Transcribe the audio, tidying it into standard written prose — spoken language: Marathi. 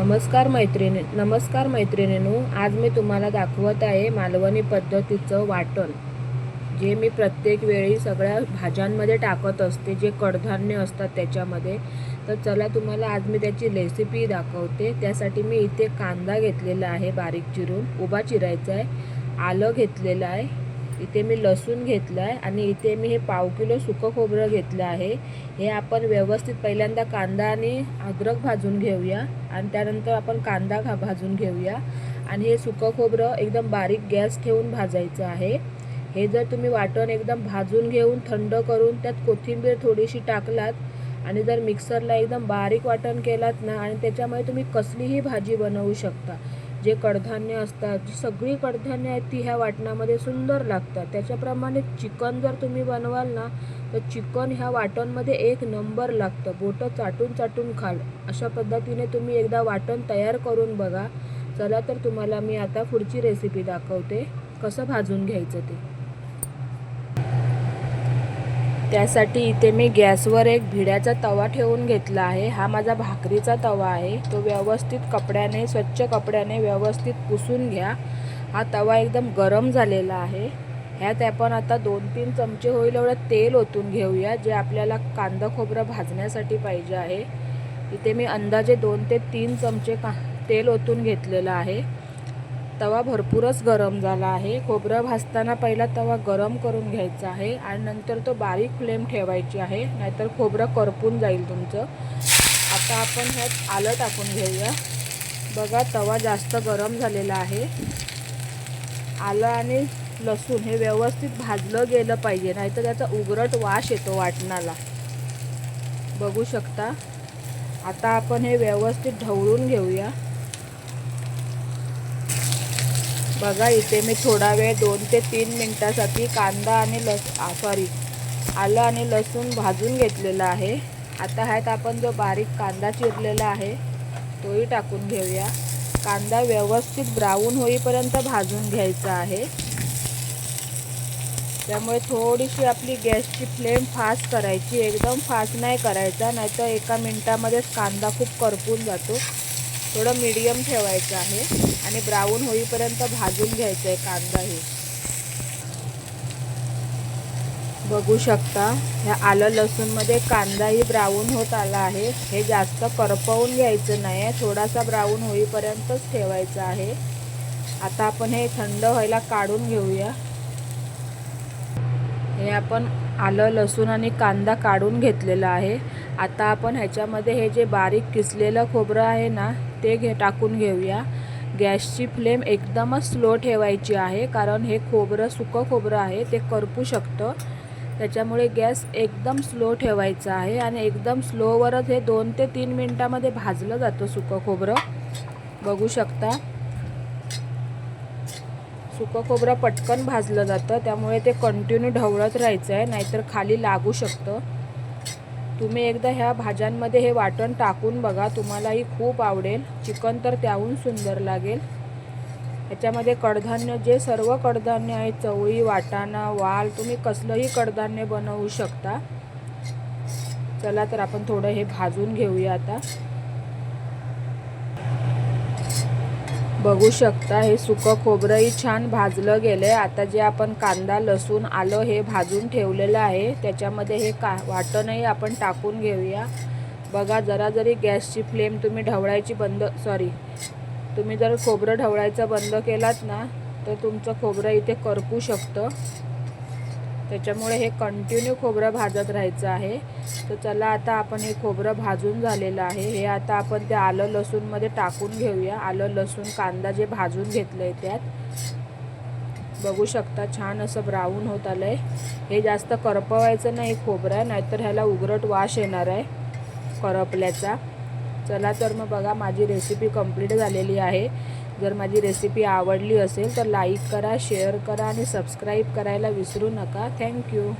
नमस्कार मैत्रिणींनो, आज मी तुम्हाला दाखवत आहे मालवणी पद्धतीचं वाटण, जे मी प्रत्येक वेळी सगळ्या भाज्यांमध्ये टाकत असते, जे कडधान्य असतात त्याच्यामध्ये. तर चला तुम्हाला आज मी त्याची रेसिपी दाखवते. त्यासाठी मी इथे कांदा घेतलेला आहे बारीक चिरून, उभा चिरायचा आहे. आलं घेतलेलं आहे, इथे मी लसूण घेतला आहे आणि इथे मी हे पाव किलो सुकं खोबरं घेतलं आहे. हे आपण व्यवस्थित पहिल्यांदा कांदा आणि अद्रक भाजून घेऊया आणि त्यानंतर आपण कांदा भाजून घेऊया. आणि हे सुकं खोबरं एकदम बारीक गॅस ठेवून भाजायचं आहे. हे जर तुम्ही वाटण एकदम भाजून घेऊन थंड करून त्यात कोथिंबीर थोडीशी टाकलात आणि जर मिक्सरला एकदम बारीक वाटण केलात ना, आणि त्याच्यामुळे तुम्ही कसलीही भाजी बनवू शकता. जे कडधान्य असतात, जी सगळी कडधान्य आहेत ती ह्या वाटणामध्ये सुंदर लागतात. त्याच्याप्रमाणे चिकन जर तुम्ही बनवाल ना, तर चिकन ह्या वाटणमध्ये एक नंबर लागतं. बोटं चाटून चाटून खाल अशा पद्धतीने तुम्ही एकदा वाटण तयार करून बघा. चला तर तुम्हाला मी आता पुढची रेसिपी दाखवते, कसं भाजून घ्यायचं ते. त्यासाठी इथे मी गॅसवर एक भिड्याचा तवा ठेवून घेतला आहे. हा माझा भाकरीचा तवा आहे. तो व्यवस्थित कपड्याने, स्वच्छ कपड्याने व्यवस्थित पुसून घ्या. हा तवा एकदम गरम झालेला आहे. ह्यात आपण आता 2-3 चमचे होईल एवढं तेल ओतून घेऊया, जे आपल्याला कांदा खोबरं भाजण्यासाठी पाहिजे आहे. इथे मी अंदाजे 2 ते 3 चमचे तेल ओतून घेतलेलं आहे. तवा भरपूरच गरम झाला आहे. खोबरं भाजताना पहिला तवा गरम करून घ्यायचा आहे आणि नंतर तो बारीक फ्लेम ठेवायची आहे, नाहीतर खोबरं करपून जाईल तुमचं. आता आपण ह्यात आलं टाकून घेऊया. बघा, तवा जास्त गरम झालेला आहे. आलं आणि लसूण हे व्यवस्थित भाजलं गेलं पाहिजे, नाहीतर त्याचा उग्रट वास येतो वाटणाला. बघू शकता. आता आपण हे व्यवस्थित ढवळून घेऊया. बघा, इथे मी थोडा वेळ 2 ते 3 मिनिटासाठी कांदा आणि आलं आणि लसूण भाजून घेतलेला आहे. आता ह्यात आपण जो बारीक कांदा चिरलेला आहे तोही टाकून घेऊया. कांदा व्यवस्थित ब्राऊन होईपर्यंत भाजून घ्यायचा आहे. त्यामुळे थोडीशी आपली गॅसची फ्लेम फास्ट करायची, एकदम फास्ट नाही करायचा, नाहीतर एका मिनिटामध्येच कांदा खूप करपून जातो. थोडं मीडियम ठेवायचं आहे आणि ब्राऊन होईपर्यंत भाजून घ्यायचं आहे कांदा. हे बघू शकता, ह्या आलं लसूणमध्ये कांदाही ब्राऊन होत आला आहे. हे जास्त करपवून घ्यायचं नाही आहे, थोडासा ब्राऊन होईपर्यंतच ठेवायचं आहे. आता आपण हे थंड व्हायला काढून घेऊया. हे आपण आलं लसूण आणि कांदा काढून घेतलेला आहे. आता आपण ह्याच्यामध्ये हे जे बारीक किसलेलं खोबरं आहे ना, ते टाकून घेऊया. गॅसची फ्लेम एकदमच स्लो ठेवायची आहे, कारण हे सुकं खोबरं आहे, ते करपू शकतं. त्याच्यामुळे गॅस एकदम स्लो ठेवायचा आहे आणि एकदम स्लोवरच हे 2 ते 3 मिनिटामध्ये भाजलं जातं सुकं खोबरं. बघू शकता, सुकं खोबरं पटकन भाजलं जातं, त्यामुळे ते कंटिन्यू ढवळत राहायचं आहे, नाहीतर खाली लागू शकतं. तुम्ही एकदा ह्या भाज्यांमध्ये हे वाटण टाकून बघा, तुम्हालाही खूप आवडेल. चिकन तर त्याहून सुंदर लागेल. ह्याच्यामध्ये कडधान्य, जे सर्व कडधान्य आहेत, चवळी, वाटाणा, वाल, तुम्ही कसलंही कडधान्य बनवू शकता. चला तर आपण थोडं हे भाजून घेऊया. आता बघू शकता, हे सुकं खोबरंही छान भाजलं गेलं आहे. आता जे आपण कांदा, लसूण, आलं हे भाजून ठेवलेलं आहे, त्याच्यामध्ये हे वाटणही आपण टाकून घेऊया. बघा, जरी गॅसची फ्लेम तुम्ही तुम्ही जर खोबरं ढवळायचं बंद केलात ना, तर तुमचं खोबरं इथे करपू शकतं. त्याच्यामुळे हे कंटिन्यू खोबरं भाजत राहायचं आहे. तर चला, आता आपण हे खोबरं भाजून झालेलं आहे. हे आता आपण त्या आलं लसूणमध्ये टाकून घेऊया. आलं लसूण कांदा जे भाजून घेतलं आहे त्यात बघू शकता, छान असं ब्राऊन होत आलं आहे. हे जास्त करपवायचं नाही खोबरं, नाहीतर ह्याला उग्रट वास येणार आहे करपल्याचा. चला तर मग बघा, माझी रेसिपी कंप्लीट झालेली आहे. जर माझी रेसिपी आवडली असेल तर लाईक करा, शेअर करा आणि सबस्क्राईब करायला विसरू नका. थँक्यू.